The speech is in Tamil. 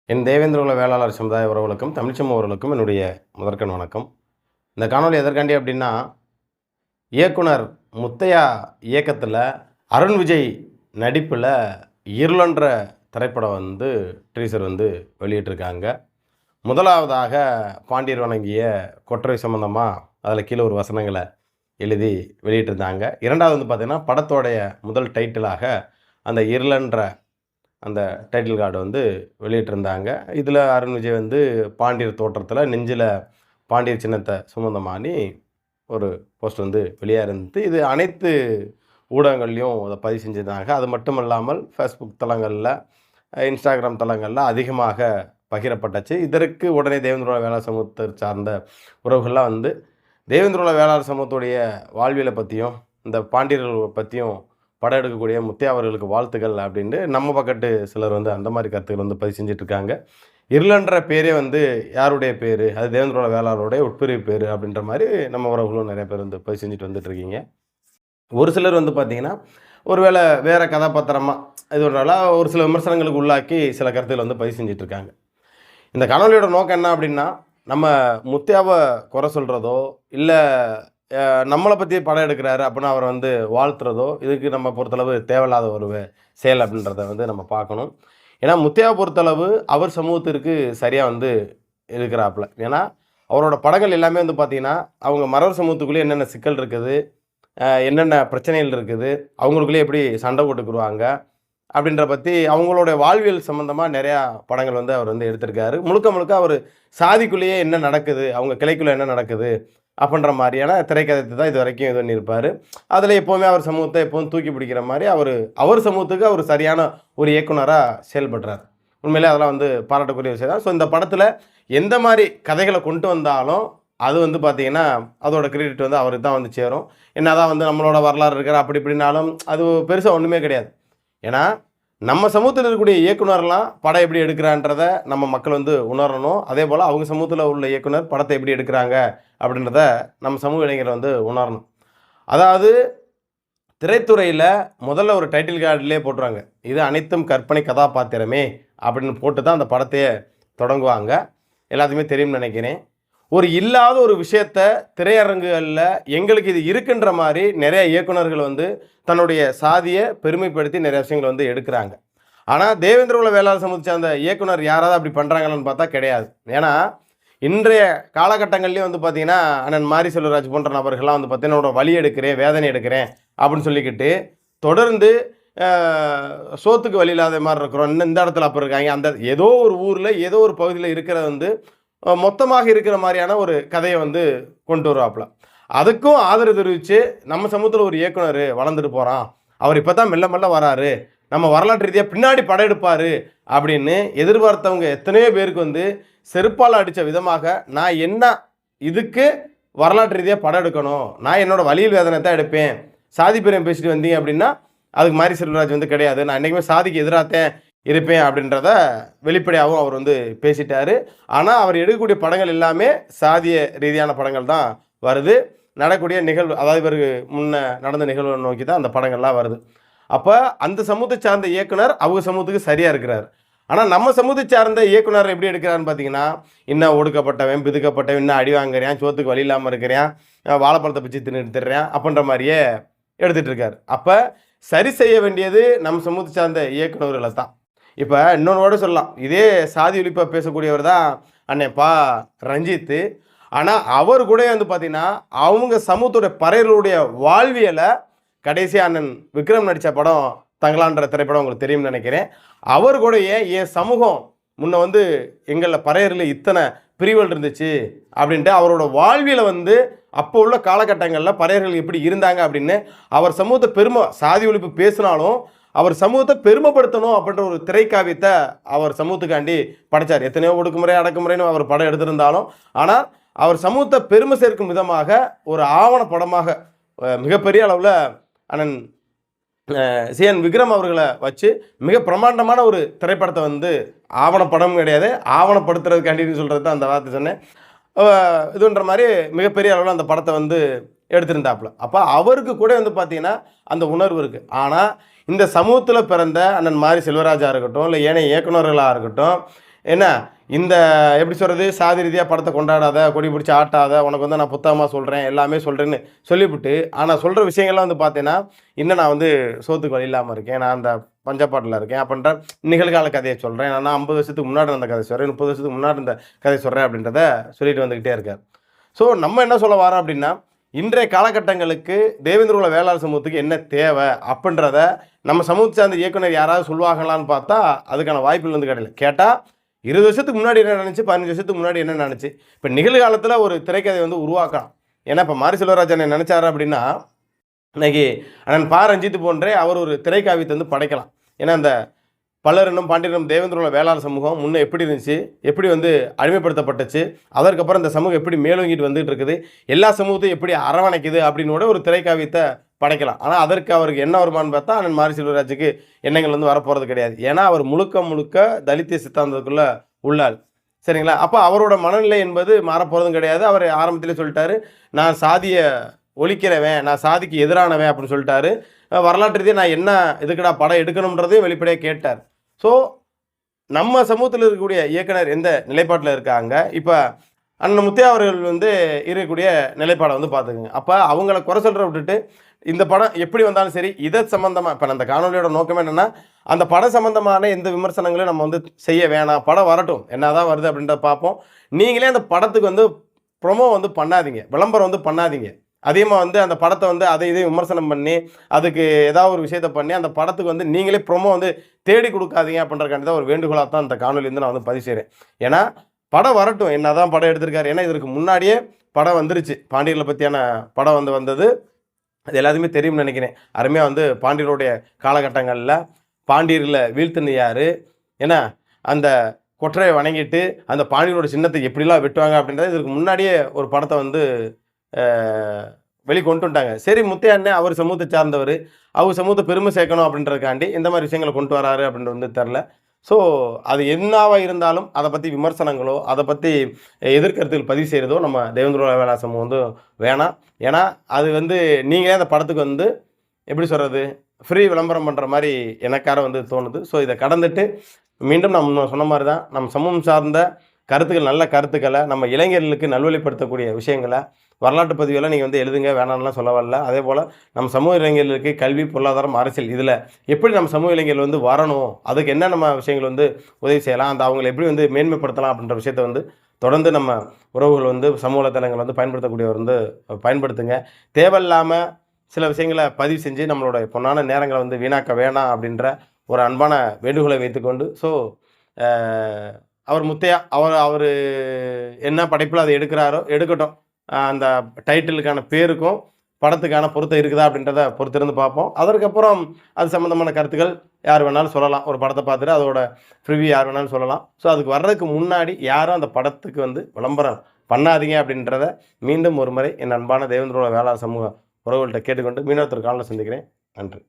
என் தேவேந்திரகுல வேளாளர் சமுதாய உறவுகளுக்கும், தமிழ்ச்சமூக உறவுகளுக்கும் என்னுடைய முதற்கண் வணக்கம். இந்த காணொளி எதற்காண்டி அப்படின்னா, இயக்குனர் முத்தையா இயக்கத்தில அருண் விஜய் நடிப்பில இருளன்ற திரைப்படம் டீசர் வெளியிட்டிருக்காங்க. முதலாவதாக பாண்டியர் வணங்கிய கொற்றை சம்மந்தமா அதில கீழ ஒரு வசனங்கள எழுதி வெளியிட்டிருந்தாங்க. 2வது பார்த்தீங்கன்னா, படத்தோடைய முதல் டைட்டிலாக அந்த இருளன்ற அந்த டைட்டில் கார்டு வெளியிட்டிருந்தாங்க. இதில அருண் விஜய் பாண்டியர் தோற்றத்தில நெஞ்சில பாண்டியர் சின்னத்த சுமந்தமானி ஒரு போஸ்ட் வெளியா இருந்தது. இது அனைத்து ஊடகங்கள்லயும் அத பதிவு செஞ்சிருந்தாங்க. அது மட்டும் இல்லாமல் Facebook தளங்கள்ல, Instagram தளங்கள்ல அதிகமாக பகிரப்பட்டுச்சு. இதற்கு உடனே தேவேந்திரகுல வேளாளர் சமூகத்தை சார்ந்த உறவுகள்லாம் தேவேந்திரகுல வேளாளர் சமூகத்துடைய வாழ்வியல பத்தியும், இந்த பாண்டியர்கள் பத்தியும் படம் எடுக்கக்கூடிய முத்தையா அவர்களுக்கு வாழ்த்துக்கள் அப்படின்ட்டு நம்ம பக்கத்து சிலர் அந்த மாதிரி கருத்துக்கள் பதிவு செஞ்சுட்ருக்காங்க. இருளன்ற பேரே யாருடைய பேர்? அது தேவேந்திரகுல வேளாளருடைய உட்பிரிவு பேர் அப்படின்ற மாதிரி நம்ம உறவுகளும் நிறைய பேர் பதிவு செஞ்சுட்டு வந்துட்டுருக்கீங்க. ஒரு சிலர் பார்த்தீங்கன்னா, ஒரு வேளை வேறு கதாபாத்திரமாக இதுனால ஒரு சில விமர்சனங்களுக்கு உள்ளாக்கி சில கருத்துக்கள் பதிவு செஞ்சிட்ருக்காங்க. இந்த காணொலியோட நோக்கம் என்ன அப்படின்னா, நம்ம முத்தையாவ குறை சொல்கிறதோ, இல்லை நம்மளை பற்றி படம் எடுக்கிறாரு அப்படின்னா அவரை வாழ்த்துறதோ, இதுக்கு நம்ம பொறுத்தளவு தேவையில்லாத ஒரு செயல் அப்படின்றத நம்ம பார்க்கணும். ஏன்னா முத்தையாவை பொறுத்தளவு அவர் சமூகத்திற்கு சரியாக இருக்கிறாப்புல. ஏன்னா அவரோட படங்கள் எல்லாமே பார்த்தீங்கன்னா, அவங்க மறவர் சமூகத்துக்குள்ளேயே என்னென்ன சிக்கல் இருக்குது, என்னென்ன பிரச்சனைகள் இருக்குது, அவங்களுக்குள்ளேயே எப்படி சண்டை போட்டுக்குருவாங்க அப்படின்ற பற்றி அவங்களோட வாழ்வியல் சம்மந்தமாக நிறையா படங்கள் அவர் எடுத்திருக்காரு. முழுக்க முழுக்க அவர் சாதிக்குள்ளேயே என்ன நடக்குது, அவங்க கிளைக்குள்ளே என்ன நடக்குது அப்படின்ற மாதிரியான திரைக்கதை தான் இது வரைக்கும் இது பண்ணியிருப்பார். அதில் எப்போவுமே அவர் சமூகத்தை எப்போவும் தூக்கி பிடிக்கிற மாதிரி அவர் சமூகத்துக்கு அவர் சரியான ஒரு இயக்குனராக செயல்படுறார். உண்மையிலே அதெல்லாம் பாராட்டக்கூடிய விஷயம் தான். ஸோ இந்த படத்தில் எந்த மாதிரி கதைகளை கொண்டு வந்தாலும் அது பார்த்தீங்கன்னா அதோட கிரெடிட் அவருக்கு தான் சேரும். என்ன தான் நம்மளோட வரலாறு இருக்கிற அப்படி இப்படின்னாலும் அது பெருசாக ஒன்றுமே கிடையாது. ஏன்னா நம்ம சமூகத்தில் இருக்கக்கூடிய இயக்குனர்லாம் படம் எப்படி எடுக்கிறான்றதை நம்ம மக்கள் உணரணும். அதே போல் அவங்க சமூகத்தில் உள்ள இயக்குனர் படத்தை எப்படி எடுக்கிறாங்க அப்படின்றத நம்ம சமூக இளைஞர் உணரணும். அதாவது திரைத்துறையில் முதல்ல ஒரு டைட்டில் கார்டிலே போட்டுருவாங்க, இது அனைத்தும் கற்பனை கதாபாத்திரமே அப்படின்னு போட்டு தான் அந்த படத்தையே தொடங்குவாங்க. எல்லாத்துக்குமே தெரியும்னு நினைக்கிறேன். ஒரு இல்லாத ஒரு விஷயத்த திரையரங்குகளில் எங்களுக்கு இது இருக்குன்ற மாதிரி நிறைய இயக்குனர்கள் தன்னுடைய சாதியை பெருமைப்படுத்தி நிறைய விஷயங்கள் எடுக்கிறாங்க. ஆனால் தேவேந்திரகுல வேளாளர் சமூகத்தை சார்ந்த இயக்குனர் யாராவது அப்படி பண்ணுறாங்கன்னு பார்த்தா கிடையாது. ஏன்னா இன்றைய காலகட்டங்கள்லேயும் பார்த்தீங்கன்னா, அண்ணன் மாரி செல்வராஜ் போன்ற நபர்கள்லாம் பார்த்தீங்கன்னா என்னோட வலி எடுக்கிறேன், வேதனை எடுக்கிறேன் அப்படின்னு சொல்லிக்கிட்டு தொடர்ந்து சோத்துக்கு வழி இல்லாத மாதிரி இருக்கிறோம், இந்த இடத்துல அப்போ இருக்காங்க, அந்த ஏதோ ஒரு ஊரில் ஏதோ ஒரு பகுதியில் இருக்கிற மொத்தமாக இருக்கிற மாதிரியான ஒரு கதையை கொண்டு வருவாப்புல. அதுக்கும் ஆதரவு தெரிவித்து நம்ம சமூகத்தில் ஒரு இயக்குனர் வளர்ந்துட்டு போகிறான், அவர் இப்போ தான் மெல்ல மெல்ல வராரு, நம்ம வரலாற்று ரீதியாக பின்னாடி படம் எடுப்பார் அப்படின்னு எதிர்பார்த்தவங்க எத்தனையோ பேருக்கு செருப்பால் அடித்த விதமாக, நான் என்ன இதுக்கு வரலாற்று ரீதியாக படம் எடுக்கணும், நான் என்னோடய வலியில் வேதனை தான் எடுப்பேன், சாதி பிரியம் பேசிட்டு வந்தீங்க அப்படின்னா அதுக்கு மாரி செல்வராஜ் கிடையாது, நான் என்றைக்குமே சாதிக்கு எதிராகத்தான் இருப்பேன் அப்படின்றத வெளிப்படையாகவும் அவர் பேசிட்டார். ஆனால் அவர் எடுக்கக்கூடிய படங்கள் எல்லாமே சாதிய ரீதியான படங்கள் தான் வருது. நடக்கூடிய நிகழ்வு, அதாவது இவருக்கு முன்ன நடந்த நிகழ்வை நோக்கி தான் அந்த படங்கள்லாம் வருது. அப்போ அந்த சமூகத்தை சார்ந்த இயக்குனர் அவங்க சமூகத்துக்கு சரியாக இருக்கிறார். ஆனால் நம்ம சமூகத்தை சார்ந்த இயக்குனர் எப்படி எடுக்கிறாருன்னு பார்த்தீங்கன்னா, இன்னும் ஒடுக்கப்பட்டவன் பிதுக்கப்பட்டவன், இன்னும் அடி வாங்குறேன், சோத்துக்கு வழி இல்லாமல் இருக்கிறேன், வாழைப்பழத்தை பிச்சு தின்னுடுறேன் அப்படின்ற மாதிரியே எடுத்துகிட்டு இருக்கார். அப்போ சரி செய்ய வேண்டியது நம்ம சமூகத்தை சார்ந்த இயக்குநர்களை தான். இப்போ இன்னொன்று கூட சொல்லலாம், இதே சாதி ஒழிப்பாக பேசக்கூடியவர் தான் அண்ணன் பா ரஞ்சித்து. ஆனால் அவர் கூட பார்த்தீங்கன்னா அவங்க சமூகத்துடைய பறையர்களுடைய வாழ்வியலை கடைசியாக அண்ணன் விக்ரம் நடித்த படம் தங்களான்ற திரைப்படம் உங்களுக்கு தெரியும்னு நினைக்கிறேன். அவர் கூட என் சமூகம் முன்ன எங்களில் பறையரில் இத்தனை பிரிவுகள் இருந்துச்சு அப்படின்ட்டு அவரோட வாழ்வியலை அப்போ உள்ள காலகட்டங்களில் பறையர்கள் எப்படி இருந்தாங்க அப்படின்னு அவர் சமூகத்தை பெருமை சாதி ஒழிப்பு பேசினாலும் அவர் சமூகத்தை பெருமைப்படுத்தணும் அப்படின்ற ஒரு திரைக்காவியத்தை அவர் சமூகத்துக்காண்டி படைத்தார். எத்தனையோ ஒடுக்குமுறை அடக்குமுறைன்னு அவர் படம் எடுத்திருந்தாலும், ஆனால் அவர் சமூகத்தை பெருமை சேர்க்கும் விதமாக ஒரு ஆவண படமாக மிகப்பெரிய அளவில் அண்ணன் சிஎன் விக்ரம் அவர்களை வச்சு மிக பிரமாண்டமான ஒரு திரைப்படத்தை ஆவணப்படம் கிடையாது, ஆவணப்படுத்துறதுக்காண்டின்னு சொல்கிறது தான் அந்த வார்த்தை சொன்னேன். இதுன்ற மாதிரி மிகப்பெரிய அளவில் அந்த படத்தை எடுத்திருந்தாப்புல. அப்போ அவருக்கு கூட பார்த்தீங்கன்னா அந்த உணர்வு இருக்குது. ஆனால் இந்த சமூகத்தில் பிறந்த அண்ணன் மாரி செல்வராஜாக இருக்கட்டும், இல்லை ஏனைய இயக்குநர்களாக இருக்கட்டும், என்ன இந்த எப்படி சொல்கிறது, சாதி ரீதியாக படத்தை கொண்டாடாத, கொடி பிடிச்சி ஆட்டாத, உனக்கு வந்து நான் புத்தகமாக சொல்கிறேன், எல்லாமே சொல்கிறேன்னு சொல்லிவிட்டு, ஆனால் சொல்கிற விஷயங்கள்லாம் வந்து பார்த்தீங்கன்னா, இன்னும் நான் வந்து சோத்துக்கு வழி இல்லாமல் இருக்கேன், நான் அந்த பஞ்சப்பாட்டில் இருக்கேன் அப்படின்ற நிகழ்கால கதையை சொல்கிறேன், நான் 50 வருஷத்துக்கு முன்னாடி இருந்த கதை சொல்கிறேன், 30 வருஷத்துக்கு முன்னாடி இருந்த கதை சொல்கிறேன் அப்படின்றத சொல்லிட்டு வந்துக்கிட்டே இருக்கார். ஸோ நம்ம என்ன சொல்ல வரோம் அப்படின்னா, இன்றைய காலகட்டங்களுக்கு தேவேந்திர குல வேளாளர் சமூகத்துக்கு என்ன தேவை அப்படின்றத நம்ம சமூகத்தை சார்ந்த இயக்குனர் யாராவது சொல்லுவாங்களான்னு பார்த்தா அதுக்கான வாய்ப்புகள் வந்து கிடையாது. கேட்டால் 20 வருஷத்துக்கு முன்னாடி என்ன நினச்சி, 15 வருஷத்துக்கு முன்னாடி என்ன நினச்சி, இப்போ நிகழ்காலத்தில் ஒரு திரைக்கதை வந்து உருவாக்கலாம். ஏன்னா இப்போ மாரி செல்வராஜன் என்ன நினச்சாரு அப்படின்னா, இன்னைக்கு அண்ணன் பா ரஞ்சித் போன்றே அவர் ஒரு திரைக்காவியத்தை வந்து படைக்கலாம். ஏன்னா அந்த பல்லரினம் பாண்டியனும் தேவேந்திர குல வேளாளர் சமூகம் முன்னே எப்படி இருந்துச்சு, எப்படி வந்து அடிமைப்படுத்தப்பட்டுச்சு, அதற்கப்புறம் இந்த சமூகம் எப்படி மேலோங்கிட்டு வந்துகிட்டு இருக்குது, எல்லா சமூகத்தையும் எப்படி அரவணைக்குது அப்படின்னு ஒரு திரைக்காவியத்தை படைக்கலாம். ஆனால் அதற்கு அவருக்கு என்ன வருமானு பார்த்தா அண்ணன் மாரி செல்வராஜுக்கு எண்ணங்கள் வந்து வரப்போகிறது கிடையாது. ஏன்னா அவர் முழுக்க முழுக்க தலித்திய சித்தாந்தத்துக்குள்ளே உள்ளாள். சரிங்களா? அப்போ அவரோட மனநிலை என்பது மாறப்போகிறதும் கிடையாது. அவர் ஆரம்பத்திலே சொல்லிட்டாரு, நான் சாதியை ஒழிக்கிறவன், நான் சாதிக்கு எதிரானவன் அப்படின்னு சொல்லிட்டாரு. வரலாற்று ரீதியாக நான் என்ன இதுக்குடா படம் எடுக்கணுன்றதையும் வெளிப்படையாக கேட்டார். ஸோ நம்ம சமூகத்தில் இருக்கக்கூடிய இயக்குனர் எந்த நிலைப்பாட்டில் இருக்காங்க, இப்போ அண்ணன் முத்தையா அவர்கள் வந்து இருக்கக்கூடிய நிலைப்பாடை வந்து பார்த்துக்குங்க. அப்போ அவங்கள குறை சொல்கிற விட்டுட்டு இந்த படம் எப்படி வந்தாலும் சரி, இதை சம்மந்தமாக இப்போ அந்த காணொலியோட நோக்கமே என்னென்னா, அந்த படம் சம்மந்தமான எந்த விமர்சனங்களையும் நம்ம வந்து செய்ய வேணாம், படம் வரட்டும், என்ன தான் வருது அப்படின்றத பார்ப்போம். நீங்களே அந்த படத்துக்கு வந்து ப்ரொமோ வந்து பண்ணாதீங்க, விளம்பரம் வந்து பண்ணாதீங்க. அதிகமாக வந்து அந்த படத்தை வந்து அதை இதையும் விமர்சனம் பண்ணி அதுக்கு ஏதாவது ஒரு விஷயத்தை பண்ணி அந்த படத்துக்கு வந்து நீங்களே ப்ரொமோ வந்து தேடி கொடுக்காதீங்க அப்படின்றக்காண்டி தான் ஒரு வேண்டுகோளாக தான் இந்த காணொலியிலேருந்து நான் வந்து பதிவு செய்கிறேன். ஏன்னா படம் வரட்டும், என்ன தான் படம் எடுத்திருக்காரு, ஏன்னா இதற்கு முன்னாடியே படம் வந்துருச்சு, பாண்டியர்களை பற்றியான படம் வந்து வந்தது, அது எல்லாத்துக்குமே தெரியும்னு நினைக்கிறேன். அருமையாக வந்து பாண்டியருடைய காலகட்டங்களில் பாண்டியர்களை வீழ்த்துன்னு யார், ஏன்னா அந்த கொற்றையை வணங்கிட்டு அந்த பாண்டியரோட சின்னத்தை எப்படிலாம் வெட்டுவாங்க அப்படின்றத இதுக்கு முன்னாடியே ஒரு படத்தை வந்து வெளிக்கொண்டு வந்துட்டாங்க. சரி, முத்தையா அவர் சமூகத்தை சார்ந்தவர், அவர் சமூகத்தை பெருமை சேர்க்கணும் அப்படின்றதுக்காண்டி இந்த மாதிரி விஷயங்களை கொண்டு வராரு அப்படின்றது வந்து தெரில. ஸோ அது என்னவாக இருந்தாலும் அதை பற்றி விமர்சனங்களோ அதை பற்றி எதிர்கருத்துகள் பதிவு செய்கிறதோ நம்ம தேவேந்திர குல வேளாளர் சமூகம் வந்து வேணாம். ஏன்னா அது வந்து நீங்களே அந்த படத்துக்கு வந்து எப்படி சொல்கிறது, ஃப்ரீ விளம்பரம் பண்ணுற மாதிரி எனக்கார வந்து தோணுது. ஸோ இதை கடந்துட்டு மீண்டும் நம்ம சொன்ன மாதிரி தான் நம்ம சமூகம் சார்ந்த கருத்துக்கள், நல்ல கருத்துக்களை நம்ம இளைஞர்களுக்கு நல்வழிப்படுத்தக்கூடிய விஷயங்களை வரலாற்று பதிவெல்லாம் நீங்கள் வந்து எழுதுங்க, வேணாம்லாம் சொல்ல வரல. அதே போல் நம்ம சமூக இளைஞர்களுக்கு கல்வி, பொருளாதாரம், அரசியல் இதில் எப்படி நம்ம சமூக இளைஞர்கள் வந்து வரணும், அதுக்கு என்ன நம்ம விஷயங்கள் வந்து உதவி செய்யலாம், அந்த அவங்களை எப்படி வந்து மேன்மைப்படுத்தலாம் அப்படின்ற விஷயத்தை வந்து தொடர்ந்து நம்ம உறவுகள் வந்து சமூக வலைத்தளங்கள் வந்து பயன்படுத்தக்கூடியவர் வந்து பயன்படுத்துங்க. தேவையில்லாமல் சில விஷயங்களை பதிவு செஞ்சு நம்மளோட பொன்னான நேரங்களை வந்து வீணாக்க வேணாம் அப்படின்ற ஒரு அன்பான வேண்டுகோளை வைத்துக்கொண்டு, ஸோ அவர் முத்தையா அவர் என்ன படைப்பில் அதை எடுக்கிறாரோ எடுக்கட்டும். அந்த டைட்டிலுக்கான பேருக்கும் படத்துக்கான பொருத்தம் இருக்குதா அப்படின்றத பொறுத்திருந்து பார்ப்போம். அதற்கப்புறம் அது சம்மந்தமான கருத்துக்கள் யார் வேணாலும் சொல்லலாம். ஒரு படத்தை பார்த்துட்டு அதோட ப்ரிவியூ யார் வேணாலும் சொல்லலாம். ஸோ அதுக்கு வர்றதுக்கு முன்னாடி யாரும் அந்த படத்துக்கு வந்து விளம்பரம் பண்ணாதீங்க அப்படின்றத மீண்டும் ஒரு முறை என் அன்பான தேவேந்திர குல வேளாளர் சமூக உறவுகள்கிட்ட கேட்டுக்கொண்டு மீனவத்தர் காலில் சந்திக்கிறேன். நன்றி.